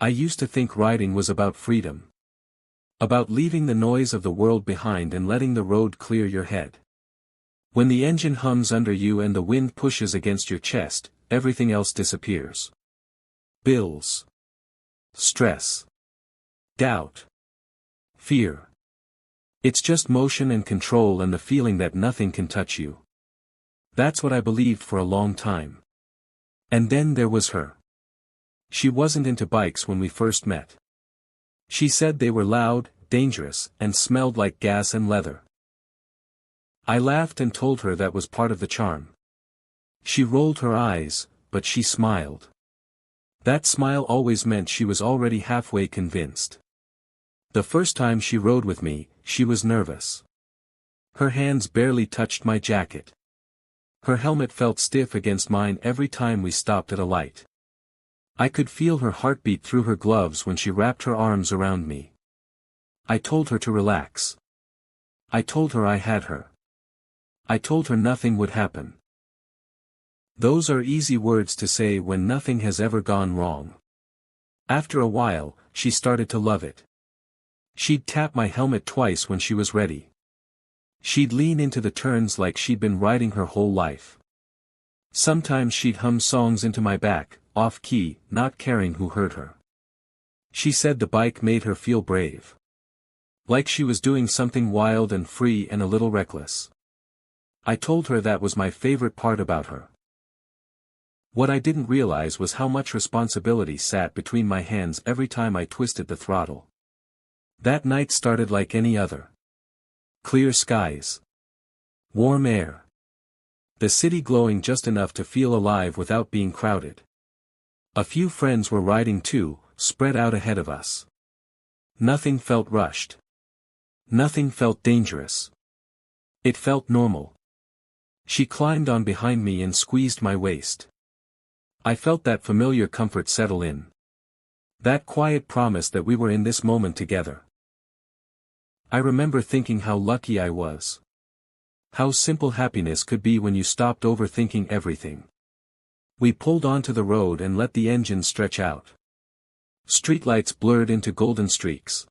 I used to think riding was about freedom. About leaving the noise of the world behind and letting the road clear your head. When the engine hums under you and the wind pushes against your chest, everything else disappears. Bills. Stress. Doubt. Fear. It's just motion and control and the feeling that nothing can touch you. That's what I believed for a long time. And then there was her. She wasn't into bikes when we first met. She said they were loud, dangerous, and smelled like gas and leather. I laughed and told her that was part of the charm. She rolled her eyes, but she smiled. That smile always meant she was already halfway convinced. The first time she rode with me, she was nervous. Her hands barely touched my jacket. Her helmet felt stiff against mine every time we stopped at a light. I could feel her heartbeat through her gloves when she wrapped her arms around me. I told her to relax. I told her I had her. I told her nothing would happen. Those are easy words to say when nothing has ever gone wrong. After a while, she started to love it. She'd tap my helmet twice when she was ready. She'd lean into the turns like she'd been riding her whole life. Sometimes she'd hum songs into my back, off-key, not caring who heard her. She said the bike made her feel brave. Like she was doing something wild and free and a little reckless. I told her that was my favorite part about her. What I didn't realize was how much responsibility sat between my hands every time I twisted the throttle. That night started like any other. Clear skies. Warm air. The city glowing just enough to feel alive without being crowded. A few friends were riding too, spread out ahead of us. Nothing felt rushed. Nothing felt dangerous. It felt normal. She climbed on behind me and squeezed my waist. I felt that familiar comfort settle in. That quiet promise that we were in this moment together. I remember thinking how lucky I was. How simple happiness could be when you stopped overthinking everything. We pulled onto the road and let the engine stretch out. Streetlights blurred into golden streaks.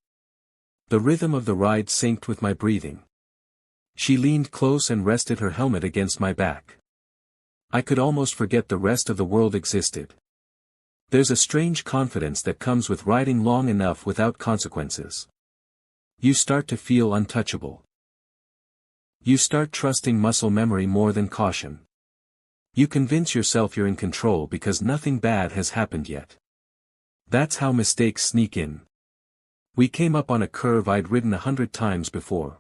The rhythm of the ride synced with my breathing. She leaned close and rested her helmet against my back. I could almost forget the rest of the world existed. There's a strange confidence that comes with riding long enough without consequences. You start to feel untouchable. You start trusting muscle memory more than caution. You convince yourself you're in control because nothing bad has happened yet. That's how mistakes sneak in. We came up on a curve I'd ridden 100 times before.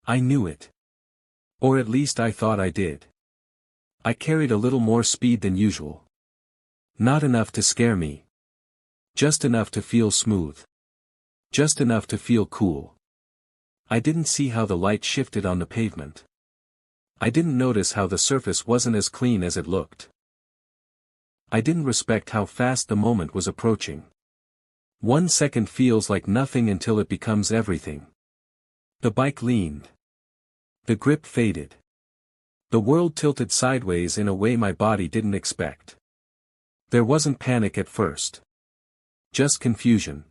I knew it. Or at least I thought I did. I carried a little more speed than usual. Not enough to scare me. Just enough to feel smooth. Just enough to feel cool. I didn't see how the light shifted on the pavement. I didn't notice how the surface wasn't as clean as it looked. I didn't respect how fast the moment was approaching. 1 second feels like nothing until it becomes everything. The bike leaned. The grip faded. The world tilted sideways in a way my body didn't expect. There wasn't panic at first. Just confusion.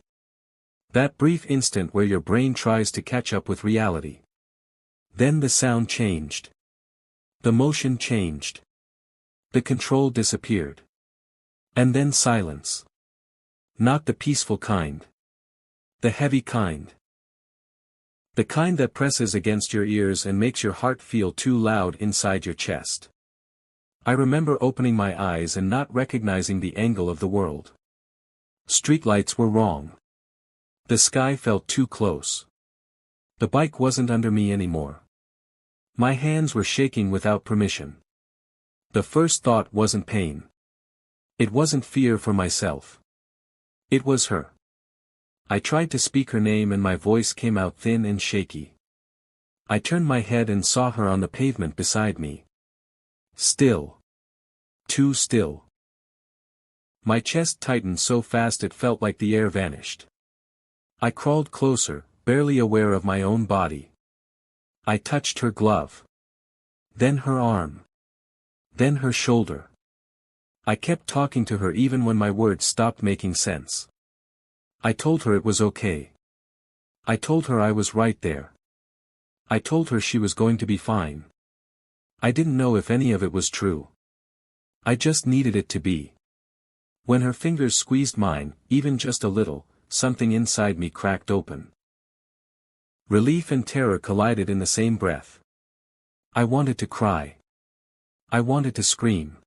That brief instant where your brain tries to catch up with reality. Then the sound changed. The motion changed. The control disappeared. And then silence. Not the peaceful kind. The heavy kind. The kind that presses against your ears and makes your heart feel too loud inside your chest. I remember opening my eyes and not recognizing the angle of the world. Streetlights were wrong. The sky felt too close. The bike wasn't under me anymore. My hands were shaking without permission. The first thought wasn't pain. It wasn't fear for myself. It was her. I tried to speak her name and my voice came out thin and shaky. I turned my head and saw her on the pavement beside me. Still. Too still. My chest tightened so fast it felt like the air vanished. I crawled closer, barely aware of my own body. I touched her glove. Then her arm. Then her shoulder. I kept talking to her even when my words stopped making sense. I told her it was okay. I told her I was right there. I told her she was going to be fine. I didn't know if any of it was true. I just needed it to be. When her fingers squeezed mine, even just a little, something inside me cracked open. Relief and terror collided in the same breath. I wanted to cry. I wanted to scream.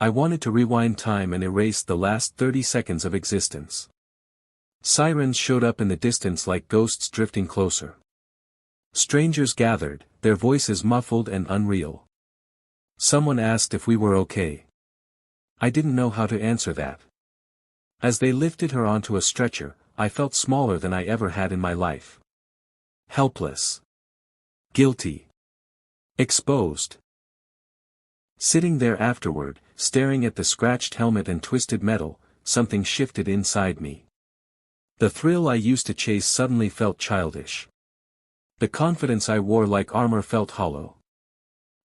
I wanted to rewind time and erase the last 30 seconds of existence. Sirens showed up in the distance like ghosts drifting closer. Strangers gathered, their voices muffled and unreal. Someone asked if we were okay. I didn't know how to answer that. As they lifted her onto a stretcher, I felt smaller than I ever had in my life. Helpless. Guilty. Exposed. Sitting there afterward, staring at the scratched helmet and twisted metal, something shifted inside me. The thrill I used to chase suddenly felt childish. The confidence I wore like armor felt hollow.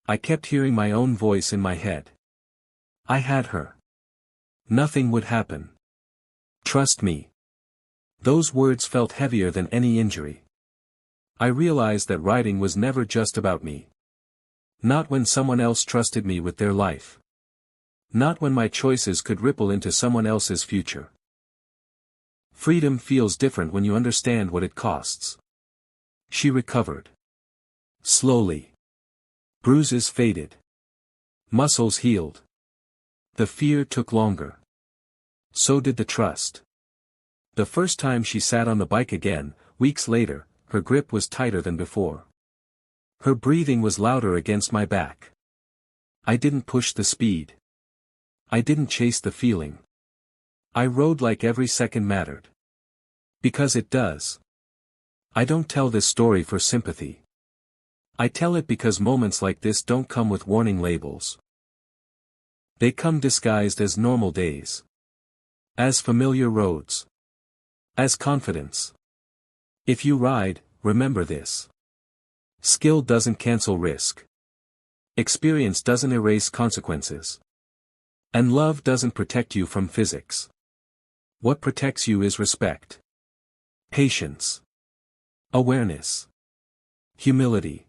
I kept hearing my own voice in my head. I had her. Nothing would happen. Trust me. Those words felt heavier than any injury. I realized that writing was never just about me. Not when someone else trusted me with their life. Not when my choices could ripple into someone else's future. Freedom feels different when you understand what it costs. She recovered. Slowly. Bruises faded. Muscles healed. The fear took longer. So did the trust. The first time she sat on the bike again, weeks later, her grip was tighter than before. Her breathing was louder against my back. I didn't push the speed. I didn't chase the feeling. I rode like every second mattered. Because it does. I don't tell this story for sympathy. I tell it because moments like this don't come with warning labels. They come disguised as normal days. As familiar roads. As confidence. If you ride, remember this. Skill doesn't cancel risk. Experience doesn't erase consequences. And love doesn't protect you from physics. What protects you is respect. Patience. Awareness. Humility.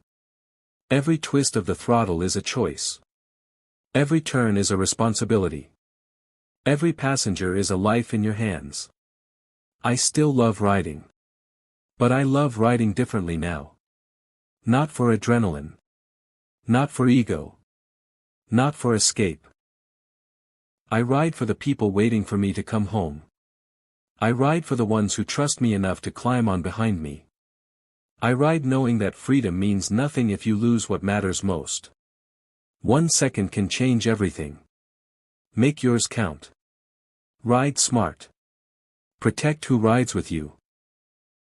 Every twist of the throttle is a choice. Every turn is a responsibility. Every passenger is a life in your hands. I still love riding. But I love riding differently now. Not for adrenaline. Not for ego. Not for escape. I ride for the people waiting for me to come home. I ride for the ones who trust me enough to climb on behind me. I ride knowing that freedom means nothing if you lose what matters most. 1 second can change everything. Make yours count. Ride smart. Protect who rides with you.